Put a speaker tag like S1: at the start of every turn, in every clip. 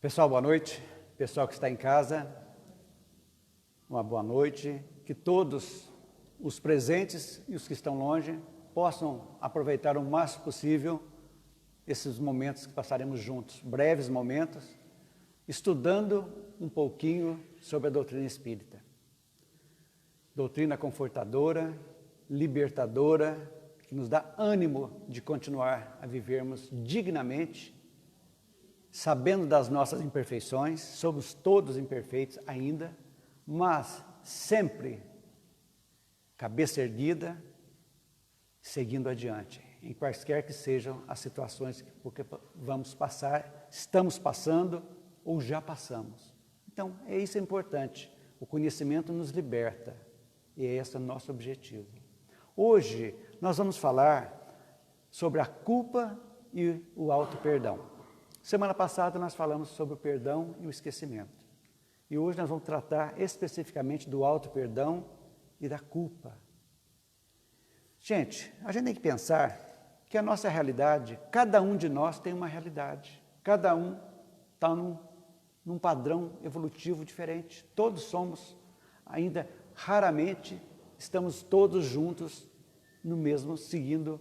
S1: Pessoal, boa noite. Pessoal que está em casa, uma boa noite. Que todos os presentes e os que estão longe possam aproveitar o máximo possível esses momentos que passaremos juntos, breves momentos, estudando um pouquinho sobre a doutrina espírita. Doutrina confortadora, libertadora, que nos dá ânimo de continuar a vivermos dignamente, sabendo das nossas imperfeições, somos todos imperfeitos ainda, mas sempre cabeça erguida, seguindo adiante, em quaisquer que sejam as situações porque vamos passar, estamos passando ou já passamos. Então, isso é importante. O conhecimento nos liberta e esse é o nosso objetivo. Hoje, nós vamos falar sobre a culpa e o auto-perdão. Semana passada nós falamos sobre o perdão e o esquecimento. E hoje nós vamos tratar especificamente do auto-perdão e da culpa. Gente, a gente tem que pensar que a nossa realidade, cada um de nós tem uma realidade. Cada um está num padrão evolutivo diferente. Todos somos, ainda raramente, estamos todos juntos no mesmo, seguindo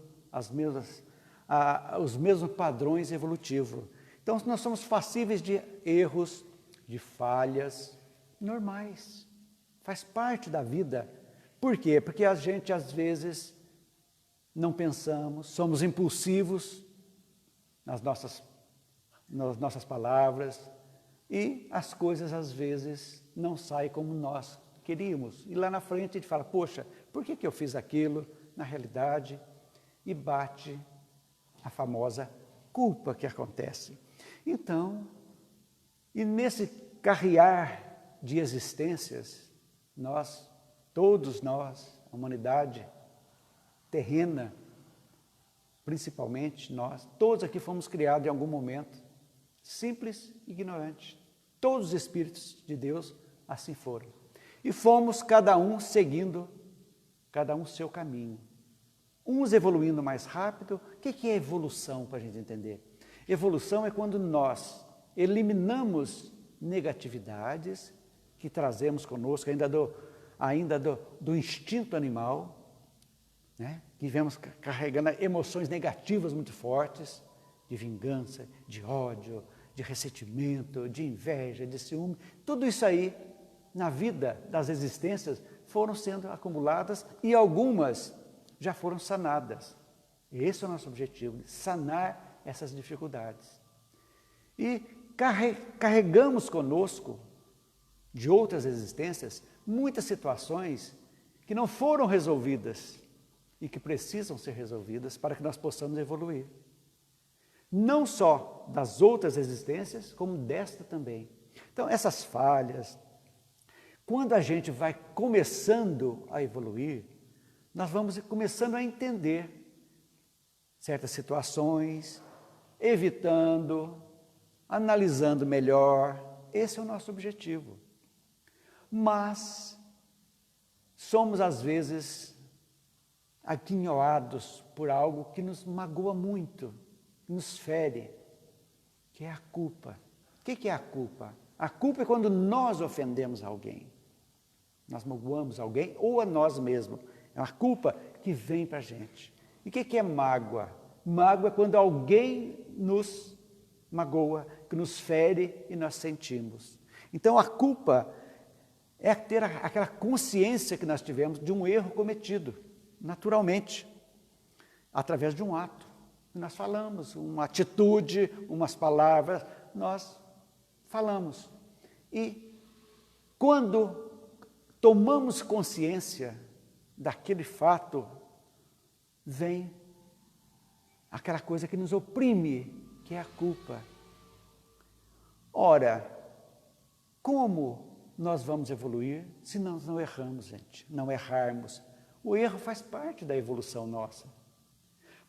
S1: os mesmos padrões evolutivos. Então, nós somos passíveis de erros, de falhas normais. Faz parte da vida. Por quê? Porque a gente, às vezes, não pensamos, somos impulsivos nas nossas palavras e as coisas, às vezes, não saem como nós queríamos. E lá na frente a gente fala, poxa, por que eu fiz aquilo na realidade? E bate a famosa culpa que acontece. Então, e nesse carrear de existências, todos nós, a humanidade terrena, principalmente nós, todos aqui fomos criados em algum momento, simples e ignorantes. Todos os espíritos de Deus assim foram. E fomos cada um seguindo, cada um seu caminho. Uns evoluindo mais rápido. O que é evolução, para a gente entender? Evolução é quando nós eliminamos negatividades que trazemos conosco, ainda do instinto animal, né? Que vemos carregando emoções negativas muito fortes, de vingança, de ódio, de ressentimento, de inveja, de ciúme. Tudo isso aí, na vida das existências, foram sendo acumuladas e algumas já foram sanadas. Esse é o nosso objetivo, sanar essas dificuldades. E carregamos conosco, de outras existências, muitas situações que não foram resolvidas e que precisam ser resolvidas para que nós possamos evoluir. Não só das outras existências, como desta também. Então, essas falhas, quando a gente vai começando a evoluir, nós vamos começando a entender certas situações, evitando, analisando melhor. Esse é o nosso objetivo. Mas somos, às vezes, aquinhoados por algo que nos magoa muito, que nos fere, que é a culpa. O que é a culpa? A culpa é quando nós ofendemos alguém. Nós magoamos alguém ou a nós mesmos. É uma culpa que vem para a gente. E o que é mágoa? Mágoa é quando alguém nos magoa, que nos fere e nós sentimos. Então, a culpa é ter aquela consciência que nós tivemos de um erro cometido, naturalmente, através de um ato. Nós falamos, uma atitude, umas palavras, nós falamos. E quando tomamos consciência daquele fato, vem aquela coisa que nos oprime, que é a culpa. Ora, como nós vamos evoluir se nós não erramos, gente? Não errarmos. O erro faz parte da evolução nossa.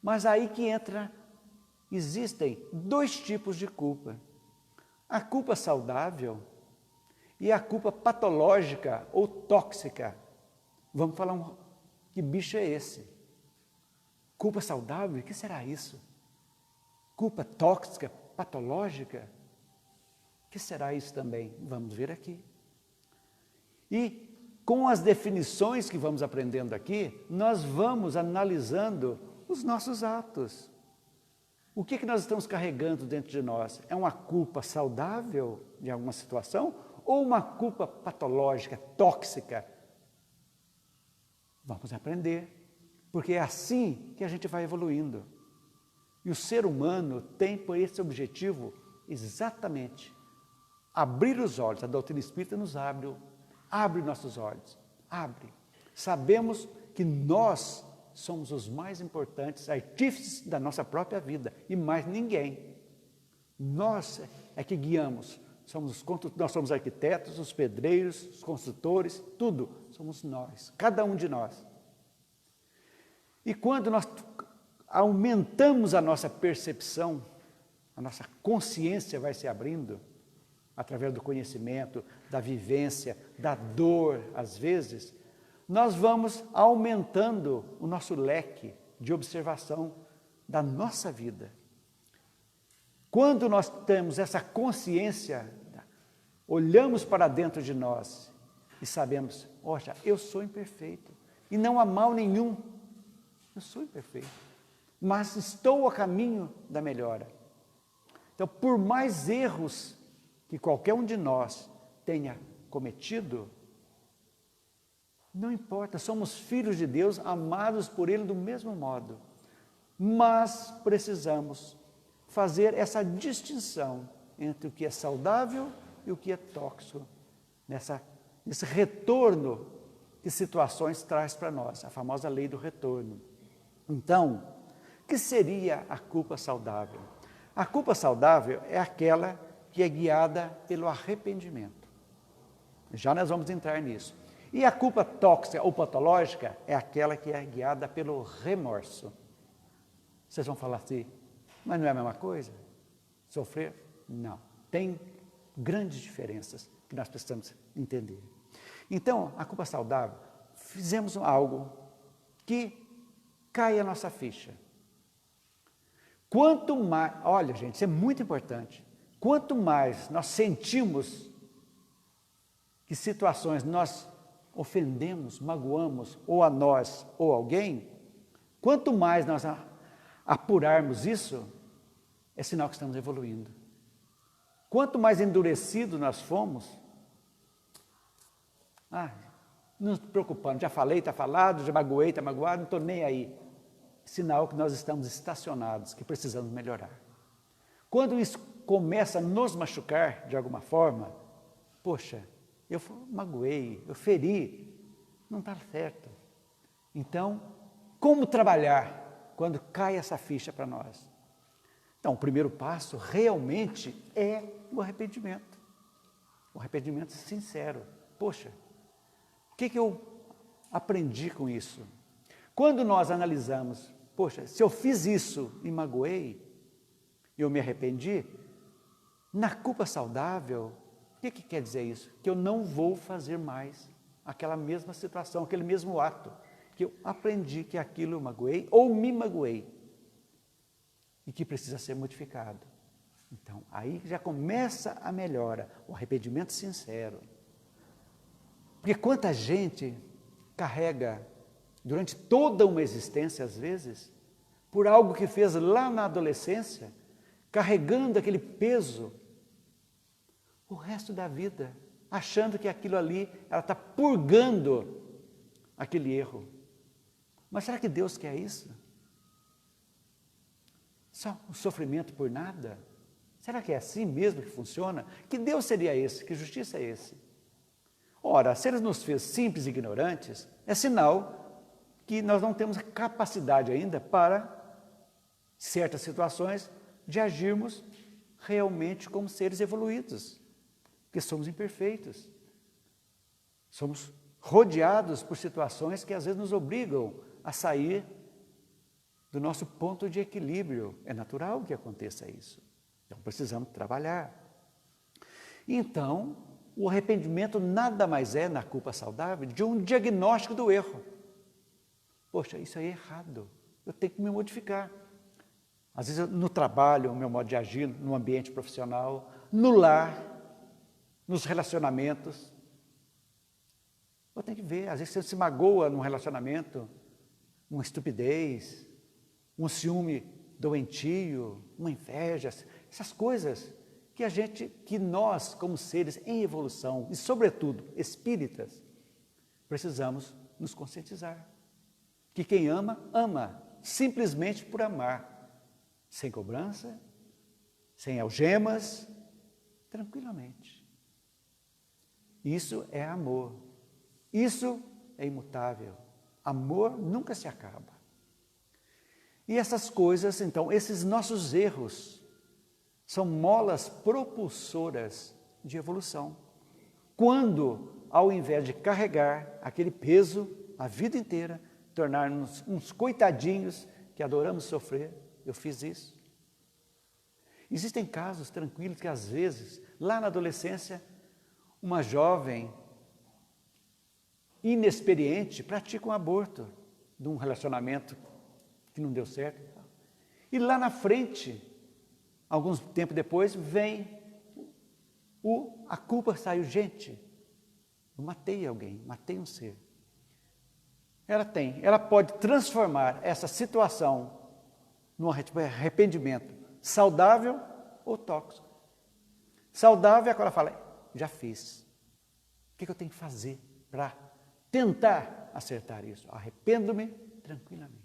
S1: Mas aí que existem dois tipos de culpa. A culpa saudável e a culpa patológica ou tóxica. Vamos falar que bicho é esse? Culpa saudável? O que será isso? Culpa tóxica, patológica? que será isso também? Vamos ver aqui. E com as definições que vamos aprendendo aqui, nós vamos analisando os nossos atos. O que nós estamos carregando dentro de nós? É uma culpa saudável de alguma situação ou uma culpa patológica, tóxica? Vamos aprender, porque é assim que a gente vai evoluindo. E o ser humano tem por esse objetivo exatamente abrir os olhos. A doutrina espírita nos abre nossos olhos, abre. Sabemos que nós somos os mais importantes artífices da nossa própria vida e mais ninguém. Nós é que guiamos, nós somos arquitetos, os pedreiros, os construtores, tudo somos nós, cada um de nós. E quando nós aumentamos a nossa percepção, a nossa consciência vai se abrindo, através do conhecimento, da vivência, da dor, às vezes, nós vamos aumentando o nosso leque de observação da nossa vida. Quando nós temos essa consciência, olhamos para dentro de nós e sabemos, poxa, eu sou imperfeito e não há mal nenhum, eu sou imperfeito, mas estou a caminho da melhora. Então, por mais erros que qualquer um de nós tenha cometido, não importa, somos filhos de Deus, amados por Ele do mesmo modo, mas precisamos fazer essa distinção entre o que é saudável e o que é tóxico, nesse retorno que situações traz para nós, a famosa lei do retorno. Então, o que seria a culpa saudável? A culpa saudável é aquela que é guiada pelo arrependimento. Já nós vamos entrar nisso. E a culpa tóxica ou patológica é aquela que é guiada pelo remorso. Vocês vão falar assim, mas não é a mesma coisa? Sofrer? Não. Tem grandes diferenças que nós precisamos entender. Então, a culpa saudável, fizemos algo que cai a nossa ficha. Quanto mais, olha gente, isso é muito importante, quanto mais nós sentimos que situações nós ofendemos, magoamos, ou a nós, ou alguém, quanto mais nós apurarmos isso, é sinal que estamos evoluindo. Quanto mais endurecido nós fomos, não nos preocupando, já falei, está falado, já magoei, está magoado, não estou nem aí. Sinal que nós estamos estacionados, que precisamos melhorar. Quando isso começa a nos machucar de alguma forma, poxa, eu magoei, eu feri, não está certo. Então, como trabalhar quando cai essa ficha para nós? Então, o primeiro passo realmente é o arrependimento. O arrependimento sincero. Poxa, o que eu aprendi com isso? Quando nós analisamos, poxa, se eu fiz isso e magoei, eu me arrependi, na culpa saudável, o que quer dizer isso? Que eu não vou fazer mais aquela mesma situação, aquele mesmo ato, que eu aprendi que aquilo eu magoei ou me magoei e que precisa ser modificado. Então, aí já começa a melhora, o arrependimento sincero. Porque quanta gente carrega durante toda uma existência, às vezes, por algo que fez lá na adolescência, carregando aquele peso o resto da vida, achando que aquilo ali, ela está purgando aquele erro. Mas será que Deus quer isso? Só o sofrimento por nada? Será que é assim mesmo que funciona? Que Deus seria esse? Que justiça é esse? Ora, se Ele nos fez simples e ignorantes, é sinal que nós não temos capacidade ainda para, certas situações, de agirmos realmente como seres evoluídos, porque somos imperfeitos. Somos rodeados por situações que às vezes nos obrigam a sair do nosso ponto de equilíbrio. É natural que aconteça isso. Então, precisamos trabalhar. Então, o arrependimento nada mais é, na culpa saudável, de um diagnóstico do erro. Poxa, isso aí é errado, eu tenho que me modificar. Às vezes, no trabalho, o meu modo de agir, no ambiente profissional, no lar, nos relacionamentos. Eu tenho que ver, às vezes você se magoa num relacionamento, uma estupidez, um ciúme doentio, uma inveja, essas coisas que nós, como seres em evolução, e sobretudo espíritas, precisamos nos conscientizar. Que quem ama, ama, simplesmente por amar, sem cobrança, sem algemas, tranquilamente. Isso é amor. Isso é imutável. Amor nunca se acaba. E essas coisas, então, esses nossos erros, são molas propulsoras de evolução. Quando, ao invés de carregar aquele peso a vida inteira, tornar-nos uns coitadinhos que adoramos sofrer, eu fiz isso. Existem casos tranquilos que, às vezes, lá na adolescência, uma jovem inexperiente pratica um aborto de um relacionamento que não deu certo. E lá na frente, alguns tempo depois, vem a culpa saiu. Gente, eu matei alguém, matei um ser. Ela pode transformar essa situação num arrependimento saudável ou tóxico. Saudável é quando ela fala, já fiz. O que eu tenho que fazer para tentar acertar isso? Arrependo-me tranquilamente.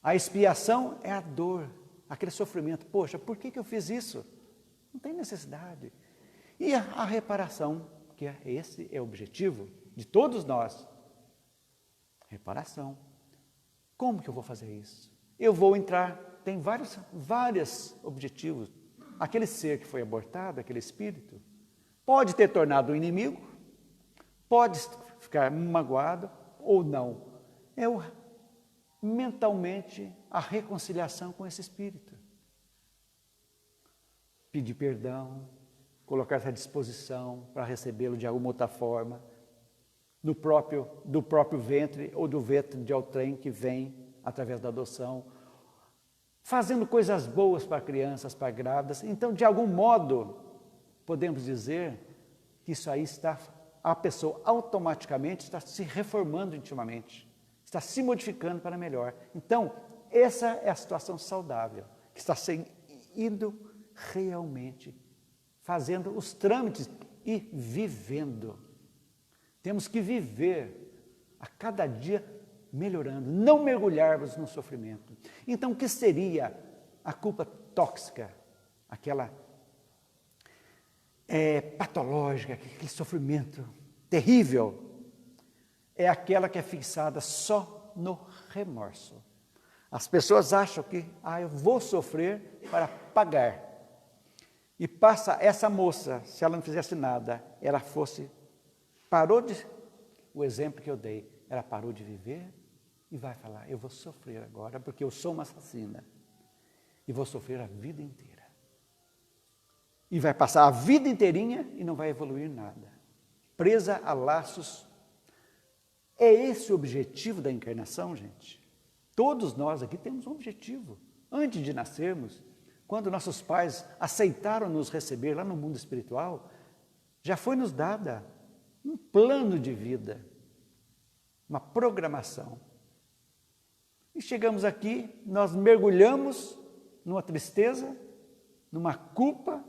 S1: A expiação é a dor, aquele sofrimento. Poxa, por que eu fiz isso? Não tem necessidade. E a reparação, que esse é o objetivo de todos nós. Reparação. Como que eu vou fazer isso? Eu vou entrar, tem vários objetivos. Aquele ser que foi abortado, aquele espírito, pode ter tornado um inimigo, pode ficar magoado ou não. Mentalmente, a reconciliação com esse espírito. Pedir perdão, colocar-se à disposição para recebê-lo de alguma outra forma, do próprio ventre ou do ventre de outrem que vem através da adoção, fazendo coisas boas para crianças, para grávidas. Então, de algum modo, podemos dizer que isso aí a pessoa automaticamente está se reformando intimamente, está se modificando para melhor. Então, essa é a situação saudável, que está indo realmente, fazendo os trâmites e vivendo. Temos que viver a cada dia melhorando, não mergulharmos no sofrimento. Então, o que seria a culpa tóxica? Aquela patológica, aquele sofrimento terrível, é aquela que é fixada só no remorso. As pessoas acham que, eu vou sofrer para pagar. E passa essa moça, se ela não fizesse nada, o exemplo que eu dei, ela parou de viver e vai falar, eu vou sofrer agora porque eu sou uma assassina. E vou sofrer a vida inteira. E vai passar a vida inteirinha e não vai evoluir nada. Presa a laços. É esse o objetivo da encarnação, gente? Todos nós aqui temos um objetivo. Antes de nascermos, quando nossos pais aceitaram nos receber lá no mundo espiritual, já foi nos dada um plano de vida, uma programação. E chegamos aqui, nós mergulhamos numa tristeza, numa culpa,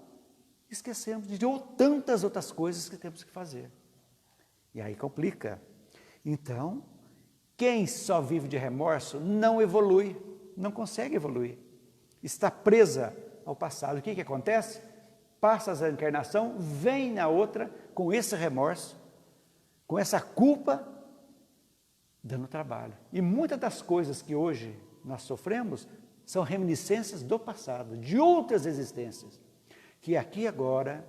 S1: esquecemos de tantas outras coisas que temos que fazer. E aí complica. Então, quem só vive de remorso não evolui, não consegue evoluir. Está presa ao passado. O que acontece? Passa a encarnação, vem na outra com esse remorso, com essa culpa, dando trabalho. E muitas das coisas que hoje nós sofremos são reminiscências do passado, de outras existências, que aqui agora,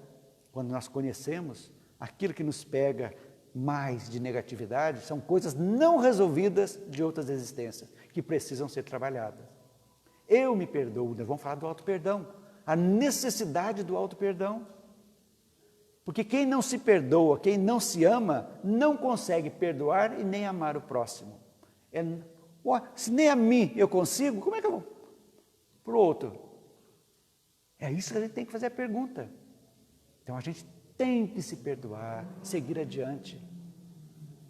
S1: quando nós conhecemos, aquilo que nos pega mais de negatividade, são coisas não resolvidas de outras existências, que precisam ser trabalhadas. Eu me perdoo, vamos falar do auto-perdão, a necessidade do auto-perdão. Porque quem não se perdoa, quem não se ama, não consegue perdoar e nem amar o próximo. Se nem a mim eu consigo, como é que eu vou para o outro? É isso que a gente tem que fazer a pergunta. Então a gente tem que se perdoar, seguir adiante.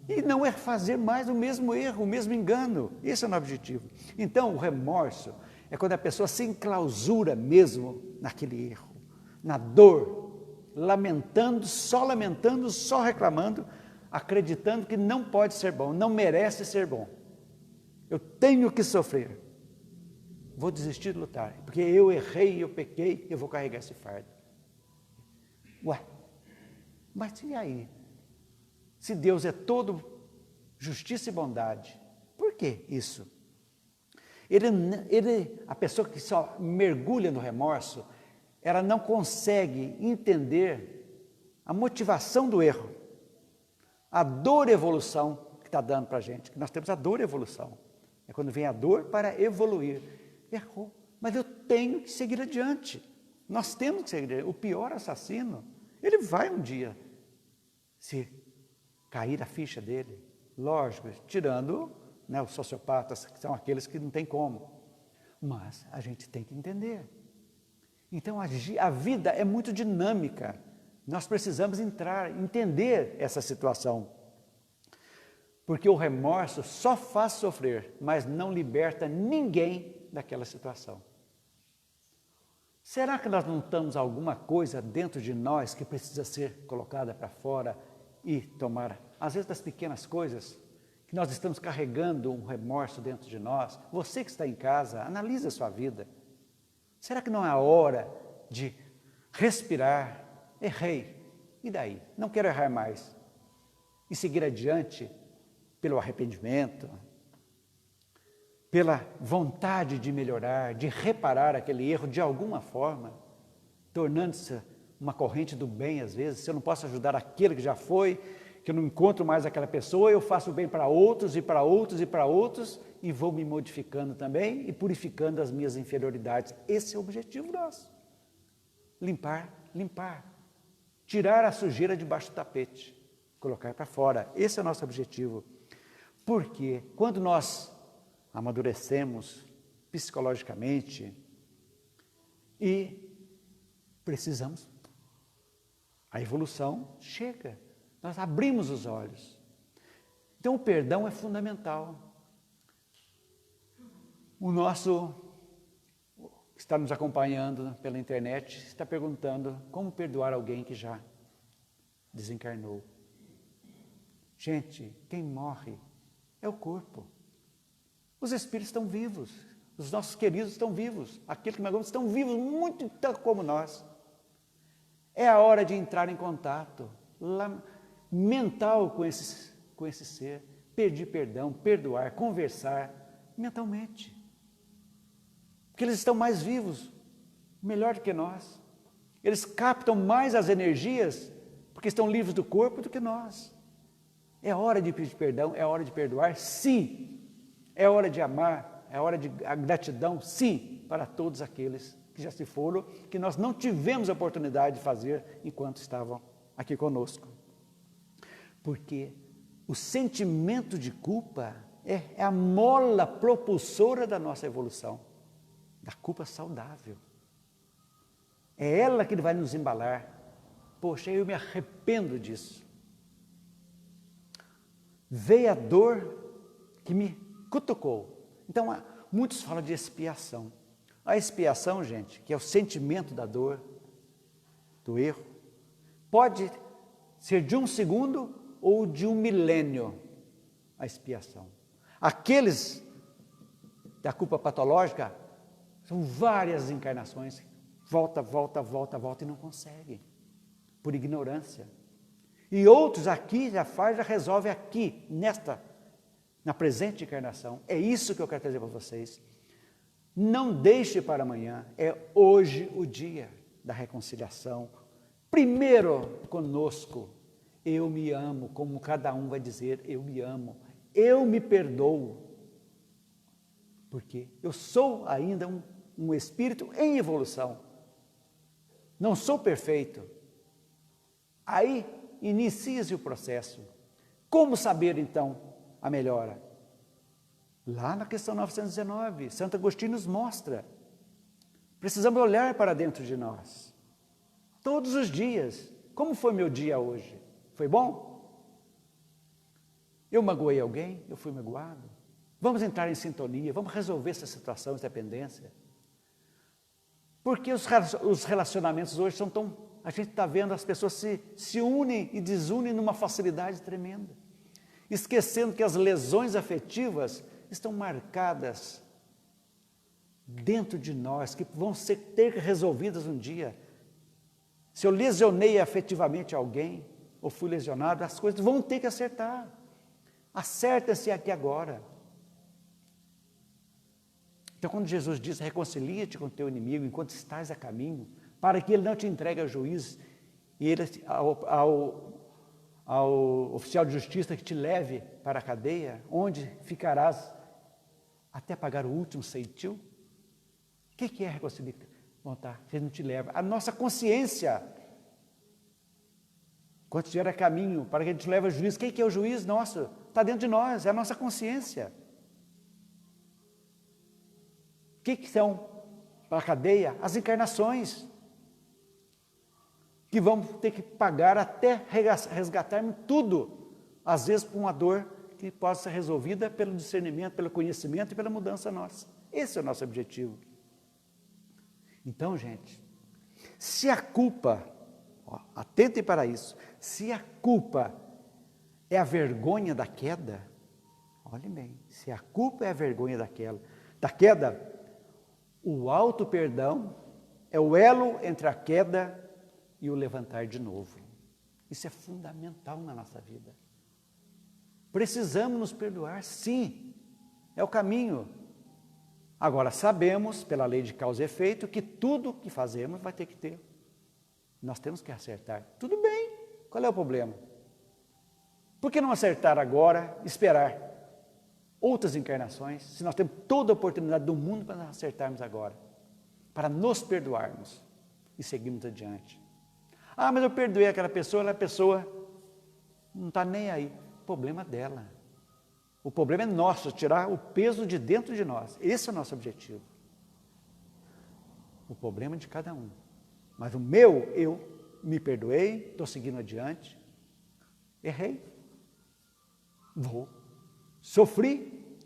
S1: E não é fazer mais o mesmo erro, o mesmo engano. Esse é o objetivo. Então, o remorso é quando a pessoa se enclausura mesmo naquele erro, na dor, lamentando, só reclamando, acreditando que não pode ser bom, não merece ser bom. Eu tenho que sofrer. Vou desistir de lutar, porque eu errei, eu pequei, eu vou carregar esse fardo. Ué, mas e aí? Se Deus é todo justiça e bondade, por que isso? A pessoa que só mergulha no remorso, ela não consegue entender a motivação do erro, a dor e evolução que está dando para a gente, que nós temos a dor e evolução. É quando vem a dor para evoluir. Errou, mas eu tenho que seguir adiante. Nós temos que seguir adiante. O pior assassino, ele vai um dia se cair a ficha dele, lógico, tirando, né, os sociopatas, que são aqueles que não tem como. Mas a gente tem que entender. Então a vida é muito dinâmica. Nós precisamos entender essa situação. Porque o remorso só faz sofrer, mas não liberta ninguém daquela situação. Será que nós não temos alguma coisa dentro de nós que precisa ser colocada para fora e tomar, às vezes das pequenas coisas, que nós estamos carregando um remorso dentro de nós? Você que está em casa, analise a sua vida. Será que não é a hora de respirar? Errei, e daí? Não quero errar mais. E seguir adiante pelo arrependimento, pela vontade de melhorar, de reparar aquele erro de alguma forma, tornando-se uma corrente do bem às vezes. Se eu não posso ajudar aquele que já foi, que eu não encontro mais aquela pessoa, eu faço o bem para outros e para outros e para outros, e vou me modificando também e purificando as minhas inferioridades. Esse é o objetivo nosso. Limpar, tirar a sujeira debaixo do tapete, colocar para fora. Esse é o nosso objetivo. Porque quando nós amadurecemos psicologicamente e precisamos, a evolução chega, nós abrimos os olhos. Então o perdão é fundamental. O nosso que está nos acompanhando pela internet está perguntando como perdoar alguém que já desencarnou. Gente, quem morre é o corpo. Os espíritos estão vivos, os nossos queridos estão vivos, aqueles que nós amamos estão vivos, muito tanto como nós. É a hora de entrar em contato mental com esse ser, pedir perdão, perdoar, conversar mentalmente. Porque eles estão mais vivos, melhor do que nós. Eles captam mais as energias, porque estão livres do corpo do que nós. É hora de pedir perdão, é hora de perdoar, sim. É hora de amar, é hora de gratidão, sim, para todos aqueles que já se foram, que nós não tivemos a oportunidade de fazer enquanto estavam aqui conosco. Porque o sentimento de culpa é a mola propulsora da nossa evolução, da culpa saudável. É ela que vai nos embalar. Poxa, eu me arrependo disso. Veio a dor que me cutucou. Então, muitos falam de expiação. A expiação, gente, que é o sentimento da dor, do erro, pode ser de 1 segundo ou de 1 milênio, a expiação. Aqueles da culpa patológica, são várias encarnações, volta e não conseguem, por ignorância. E outros aqui já resolve aqui, na presente encarnação. É isso que eu quero trazer para vocês. Não deixe para amanhã, é hoje o dia da reconciliação. Primeiro conosco, eu me amo, como cada um vai dizer, eu me amo, eu me perdoo. Porque eu sou ainda um espírito em evolução. Não sou perfeito. Aí inicia-se o processo. Como saber então a melhora? Lá na questão 919, Santo Agostinho nos mostra. Precisamos olhar para dentro de nós. Todos os dias. Como foi meu dia hoje? Foi bom? Eu magoei alguém? Eu fui magoado? Vamos entrar em sintonia, vamos resolver essa situação de dependência. Porque os relacionamentos hoje são tão... A gente está vendo as pessoas se unem e desunem numa facilidade tremenda. Esquecendo que as lesões afetivas estão marcadas dentro de nós, que vão ter resolvidas um dia. Se eu lesionei afetivamente alguém, ou fui lesionado, as coisas vão ter que acertar. Acerta-se aqui agora. Então, quando Jesus diz, reconcilia-te com o teu inimigo enquanto estás a caminho, para que ele não te entregue ao juiz, e ele, ao oficial de justiça que te leve para a cadeia, onde ficarás até pagar o último ceitil. O que é reconciliar? Voltar, ele não te leva. A nossa consciência, quando estiver a caminho, para que ele te leve ao juiz. Quem que é o juiz nosso? Está dentro de nós, é a nossa consciência. O que são para a cadeia? As encarnações, que vamos ter que pagar até resgatarmos tudo, às vezes por uma dor que possa ser resolvida pelo discernimento, pelo conhecimento e pela mudança nossa. Esse é o nosso objetivo. Então, gente, se a culpa, atentem para isso, se a culpa é a vergonha da queda, olhem bem, se a culpa é a vergonha da queda, o auto-perdão é o elo entre a queda e o levantar de novo. Isso é fundamental na nossa vida. Precisamos nos perdoar, sim, é o caminho. Agora, sabemos, pela lei de causa e efeito, que tudo que fazemos vai ter que ter. Nós temos que acertar. Tudo bem, qual é o problema? Por que não acertar agora, esperar outras encarnações, se nós temos toda a oportunidade do mundo para acertarmos agora, para nos perdoarmos e seguirmos adiante? Ah, mas eu perdoei aquela pessoa não está nem aí. O problema dela. O problema é nosso, tirar o peso de dentro de nós. Esse é o nosso objetivo. O problema é de cada um. Mas o meu, eu me perdoei, estou seguindo adiante. Errei. Vou. Sofri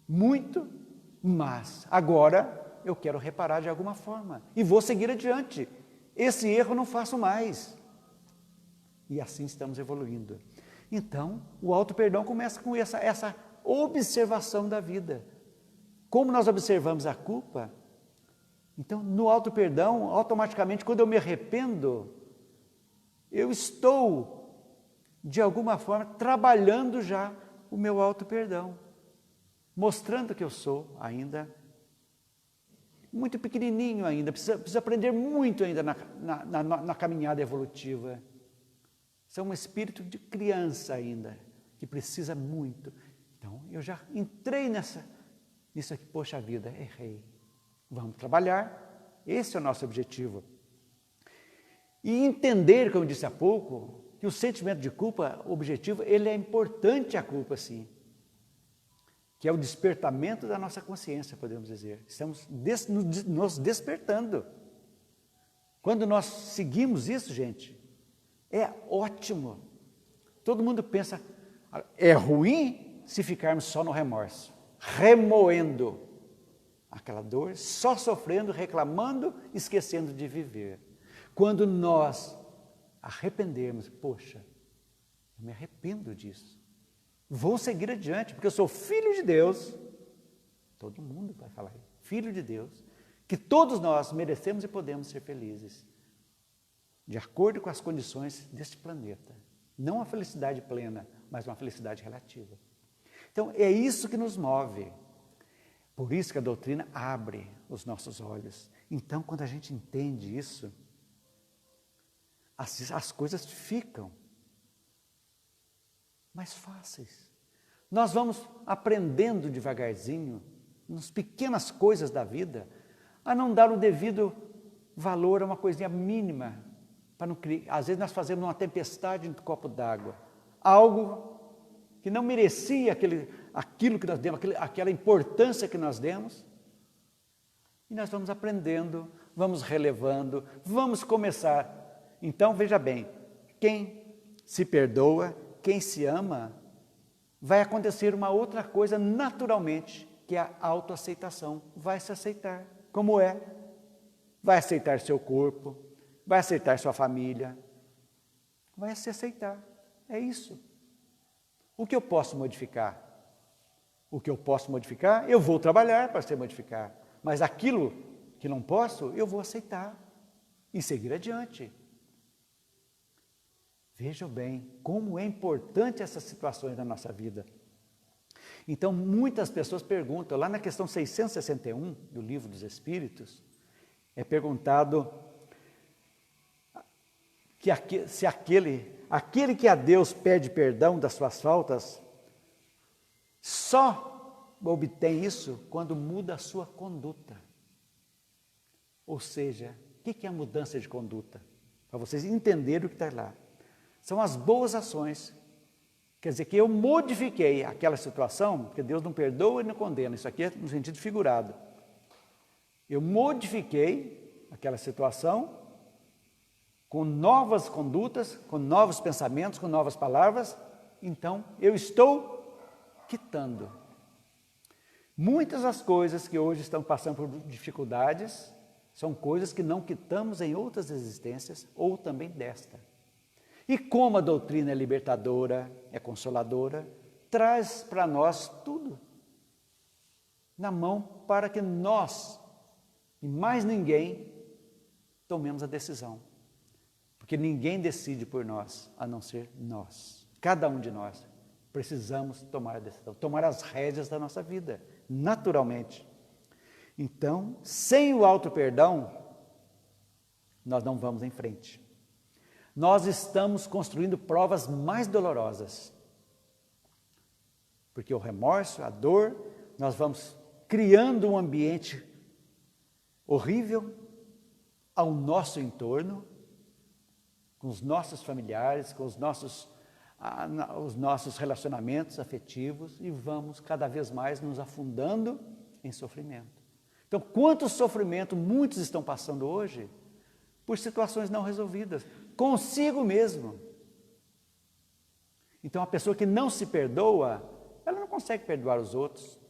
S1: muito, mas agora eu quero reparar de alguma forma. E vou seguir adiante. Esse erro eu não faço mais. E assim estamos evoluindo. Então, o auto-perdão começa com essa observação da vida. Como nós observamos a culpa, então, no auto-perdão, automaticamente, quando eu me arrependo, eu estou, de alguma forma, trabalhando já o meu auto-perdão, mostrando que eu sou ainda muito pequenininho ainda, precisa aprender muito ainda na caminhada evolutiva. Sou um espírito de criança ainda, que precisa muito. Então, eu já entrei nisso aqui, poxa vida, errei. Vamos trabalhar, esse é o nosso objetivo. E entender, como eu disse há pouco, que o sentimento de culpa, o objetivo, ele é importante a culpa, sim. Que é o despertamento da nossa consciência, podemos dizer. Estamos nos despertando. Quando nós seguimos isso, gente, é ótimo. Todo mundo pensa, é ruim se ficarmos só no remorso, remoendo aquela dor, só sofrendo, reclamando, esquecendo de viver. Quando nós arrependermos, poxa, eu me arrependo disso, vou seguir adiante, porque eu sou filho de Deus, todo mundo vai falar isso, filho de Deus, que todos nós merecemos e podemos ser felizes, de acordo com as condições deste planeta. Não a felicidade plena, mas uma felicidade relativa. Então, é isso que nos move. Por isso que a doutrina abre os nossos olhos. Então, quando a gente entende isso, as coisas ficam mais fáceis. Nós vamos aprendendo devagarzinho, nas pequenas coisas da vida, a não dar o devido valor a uma coisinha mínima. Às vezes nós fazemos uma tempestade no copo d'água, algo que não merecia aquilo que nós demos, aquela importância que nós demos, e nós vamos aprendendo, vamos relevando, vamos começar. Então, veja bem, quem se perdoa, quem se ama, vai acontecer uma outra coisa naturalmente, que é a autoaceitação. Vai se aceitar como é. Vai aceitar seu corpo, vai aceitar sua família, vai se aceitar. É isso. O que eu posso modificar? O que eu posso modificar, eu vou trabalhar para se modificar. Mas aquilo que não posso, eu vou aceitar e seguir adiante. Vejam bem como é importante essas situações na nossa vida. Então, muitas pessoas perguntam, lá na questão 661 do Livro dos Espíritos, é perguntado que se aquele que a Deus pede perdão das suas faltas, só obtém isso quando muda a sua conduta. Ou seja, o que é a mudança de conduta? Para vocês entenderem o que está lá. São as boas ações. Quer dizer que eu modifiquei aquela situação, porque Deus não perdoa e não condena. Isso aqui é no sentido figurado. Eu modifiquei aquela situação com novas condutas, com novos pensamentos, com novas palavras. Então, eu estou quitando. Muitas das coisas que hoje estão passando por dificuldades são coisas que não quitamos em outras existências ou também desta. E como a doutrina é libertadora, é consoladora, traz para nós tudo na mão para que nós, e mais ninguém, tomemos a decisão. Porque ninguém decide por nós, a não ser nós. Cada um de nós precisamos tomar a decisão, tomar as rédeas da nossa vida, naturalmente. Então, sem o auto-perdão, nós não vamos em frente. Nós estamos construindo provas mais dolorosas. Porque o remorso, a dor, nós vamos criando um ambiente horrível ao nosso entorno, com os nossos familiares, com os nossos relacionamentos afetivos, e vamos cada vez mais nos afundando em sofrimento. Então, quanto sofrimento muitos estão passando hoje por situações não resolvidas, consigo mesmo. Então, a pessoa que não se perdoa, ela não consegue perdoar os outros.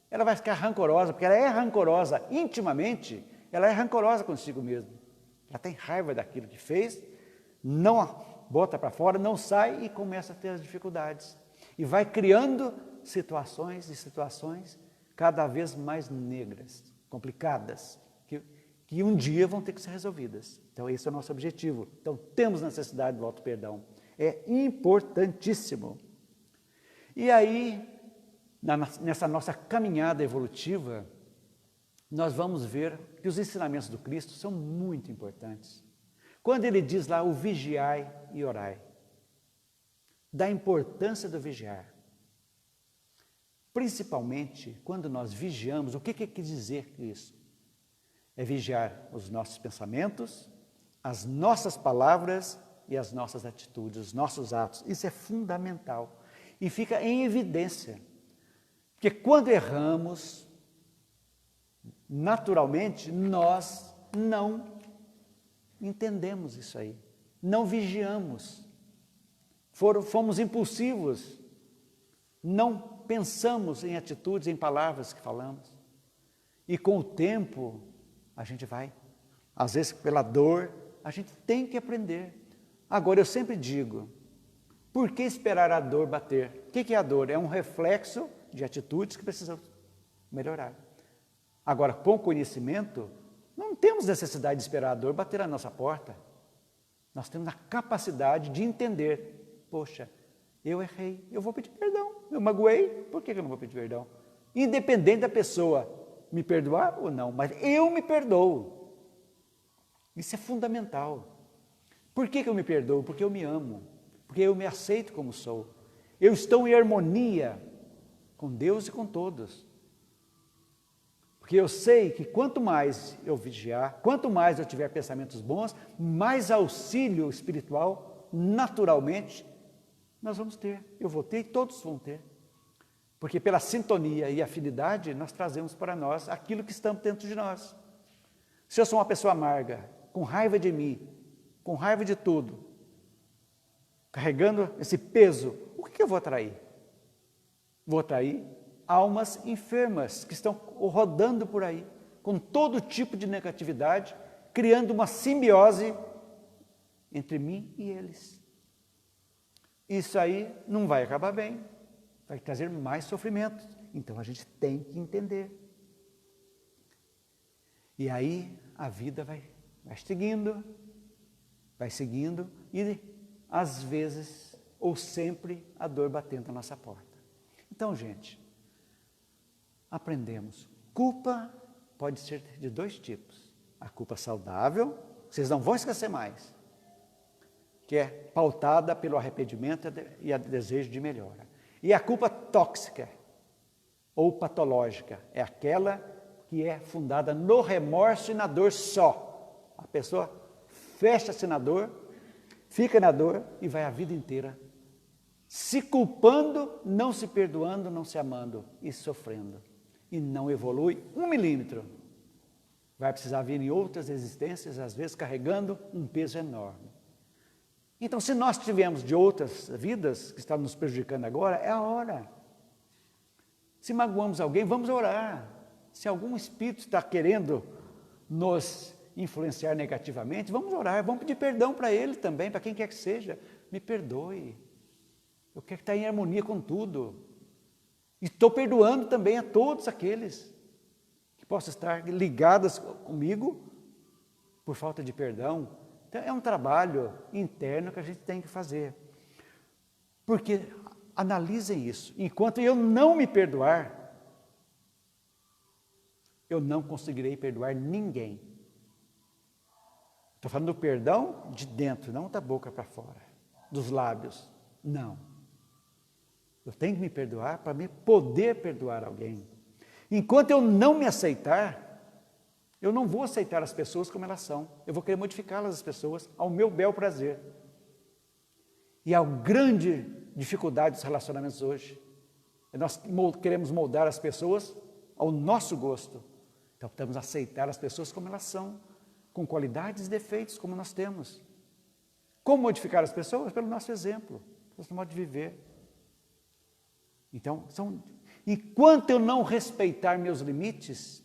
S1: Ela vai ficar rancorosa, porque ela é rancorosa intimamente, ela é rancorosa consigo mesma. Ela tem raiva daquilo que fez, não bota para fora, não sai e começa a ter as dificuldades. E vai criando situações e situações cada vez mais negras, complicadas, que um dia vão ter que ser resolvidas. Então, esse é o nosso objetivo. Então, temos necessidade do auto-perdão. É importantíssimo. E aí, nessa nossa caminhada evolutiva, nós vamos ver que os ensinamentos do Cristo são muito importantes. Quando ele diz lá o vigiai e orai, da importância do vigiar. Principalmente quando nós vigiamos, o que quer dizer isso? É vigiar os nossos pensamentos, as nossas palavras e as nossas atitudes, os nossos atos. Isso é fundamental e fica em evidência. Porque quando erramos, naturalmente, nós não entendemos isso aí, não vigiamos, fomos impulsivos, não pensamos em atitudes, em palavras que falamos. E com o tempo, a gente vai, às vezes pela dor, a gente tem que aprender. Agora, eu sempre digo, por que esperar a dor bater? O que é a dor? É um reflexo de atitudes que precisamos melhorar. Agora, com conhecimento, não temos necessidade de esperar a dor bater na nossa porta. Nós temos a capacidade de entender, poxa, eu errei, eu vou pedir perdão. Eu magoei, por que eu não vou pedir perdão? Independente da pessoa me perdoar ou não, mas eu me perdoo. Isso é fundamental. Por que eu me perdoo? Porque eu me amo, porque eu me aceito como sou. Eu estou em harmonia com Deus e com todos. Porque eu sei que quanto mais eu vigiar, quanto mais eu tiver pensamentos bons, mais auxílio espiritual, naturalmente, nós vamos ter. Eu vou ter e todos vão ter. Porque pela sintonia e afinidade, nós trazemos para nós aquilo que estamos dentro de nós. Se eu sou uma pessoa amarga, com raiva de mim, com raiva de tudo, carregando esse peso, o que eu vou atrair? Vou atrair almas enfermas que estão rodando por aí, com todo tipo de negatividade, criando uma simbiose entre mim e eles. Isso aí não vai acabar bem, vai trazer mais sofrimento. Então a gente tem que entender. E aí a vida vai seguindo e às vezes ou sempre a dor batendo na nossa porta. Então, gente, aprendemos. Culpa pode ser de dois tipos. A culpa saudável, vocês não vão esquecer mais, que é pautada pelo arrependimento e a desejo de melhora. E a culpa tóxica ou patológica é aquela que é fundada no remorso e na dor só. A pessoa fecha-se na dor, fica na dor e vai a vida inteira se culpando, não se perdoando, não se amando e sofrendo. E não evolui 1 milímetro. Vai precisar vir em outras existências, às vezes carregando um peso enorme. Então, se nós tivemos de outras vidas que estão nos prejudicando agora, é a hora. Se magoamos alguém, vamos orar. Se algum espírito está querendo nos influenciar negativamente, vamos orar, vamos pedir perdão para ele também, para quem quer que seja. Me perdoe. Eu quero estar em harmonia com tudo. E estou perdoando também a todos aqueles que possam estar ligados comigo por falta de perdão. Então, é um trabalho interno que a gente tem que fazer. Porque, analisem isso, enquanto eu não me perdoar, eu não conseguirei perdoar ninguém. Estou falando do perdão de dentro, não da boca para fora, dos lábios, não. Eu tenho que me perdoar para poder perdoar alguém. Enquanto eu não me aceitar, eu não vou aceitar as pessoas como elas são. Eu vou querer modificá-las, as pessoas, ao meu bel prazer. E a grande dificuldade dos relacionamentos hoje é nós queremos moldar as pessoas ao nosso gosto. Então, precisamos aceitar as pessoas como elas são, com qualidades e defeitos como nós temos. Como modificar as pessoas? Pelo nosso exemplo, pelo nosso modo de viver. Então, enquanto eu não respeitar meus limites,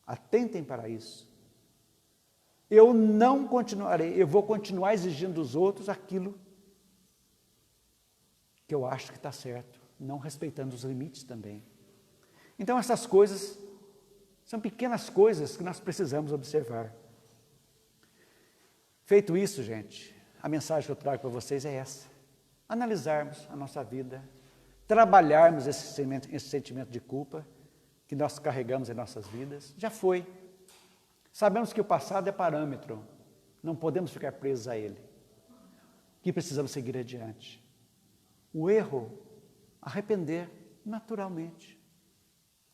S1: atentem para isso. Eu não continuarei, eu vou continuar exigindo dos outros aquilo que eu acho que está certo, não respeitando os limites também. Então, essas coisas são pequenas coisas que nós precisamos observar. Feito isso, gente, a mensagem que eu trago para vocês é essa. Analisarmos a nossa vida, trabalharmos esse sentimento de culpa que nós carregamos em nossas vidas. Já foi. Sabemos que o passado é parâmetro, não podemos ficar presos a ele. Que precisamos seguir adiante. O erro, arrepender naturalmente.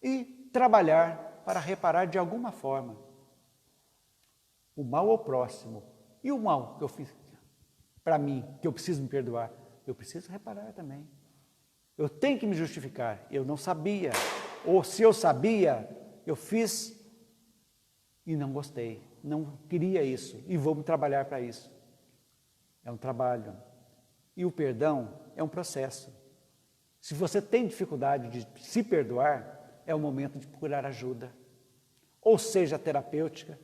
S1: E trabalhar para reparar de alguma forma o mal ao próximo. E o mal que eu fiz para mim, que eu preciso me perdoar, eu preciso reparar também. Eu tenho que me justificar. Eu não sabia. Ou se eu sabia, eu fiz e não gostei. Não queria isso e vou me trabalhar para isso. É um trabalho. E o perdão é um processo. Se você tem dificuldade de se perdoar, é o momento de procurar ajuda. Ou seja, terapêutica,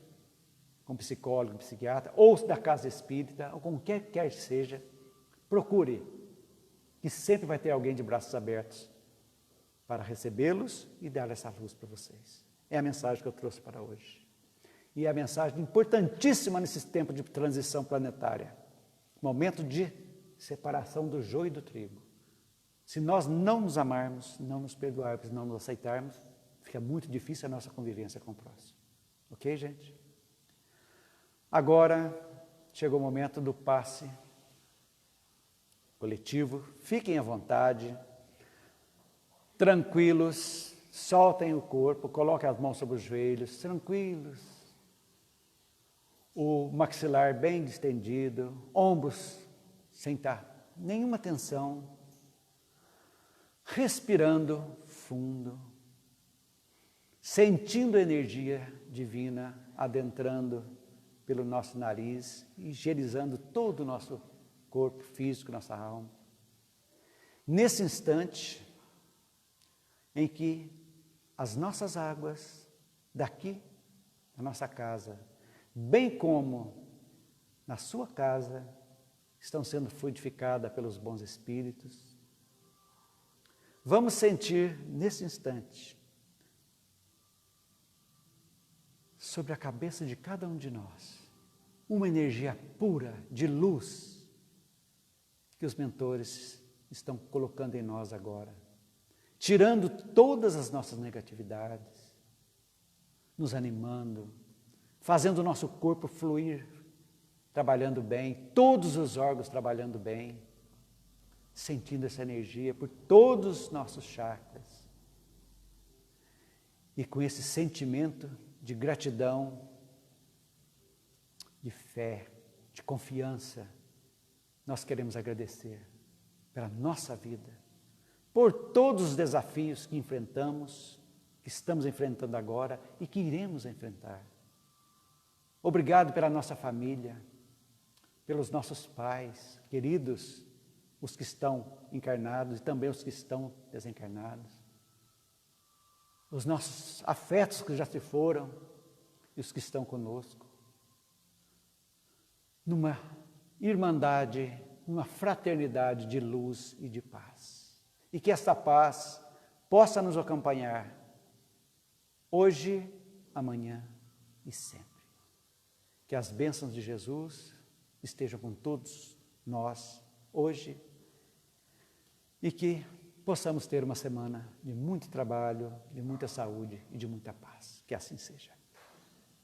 S1: com psicólogo, psiquiatra, ou da casa espírita, ou com quem quer que seja, procure, que sempre vai ter alguém de braços abertos para recebê-los e dar essa luz para vocês. É a mensagem que eu trouxe para hoje. E é a mensagem importantíssima nesse tempo de transição planetária. Momento de separação do joio e do trigo. Se nós não nos amarmos, não nos perdoarmos, não nos aceitarmos, fica muito difícil a nossa convivência com o próximo. Ok, gente? Agora, chegou o momento do passe coletivo. Fiquem à vontade, tranquilos, soltem o corpo, coloquem as mãos sobre os joelhos, tranquilos. O maxilar bem distendido, ombros sem estar nenhuma tensão. Respirando fundo, sentindo a energia divina adentrando pelo nosso nariz, higienizando todo o nosso corpo físico, nossa alma. Nesse instante em que as nossas águas daqui da nossa casa, bem como na sua casa, estão sendo fluidificadas pelos bons espíritos, vamos sentir nesse instante sobre a cabeça de cada um de nós uma energia pura de luz que os mentores estão colocando em nós agora, tirando todas as nossas negatividades, nos animando, fazendo o nosso corpo fluir, trabalhando bem, todos os órgãos trabalhando bem, sentindo essa energia por todos os nossos chakras. E com esse sentimento de gratidão, de fé, de confiança, nós queremos agradecer pela nossa vida, por todos os desafios que enfrentamos, que estamos enfrentando agora e que iremos enfrentar. Obrigado pela nossa família, pelos nossos pais queridos, os que estão encarnados e também os que estão desencarnados. Os nossos afetos que já se foram e os que estão conosco. Numa irmandade, numa fraternidade de luz e de paz. E que esta paz possa nos acompanhar hoje, amanhã e sempre. Que as bênçãos de Jesus estejam com todos nós hoje e que possamos ter uma semana de muito trabalho, de muita saúde e de muita paz. Que assim seja.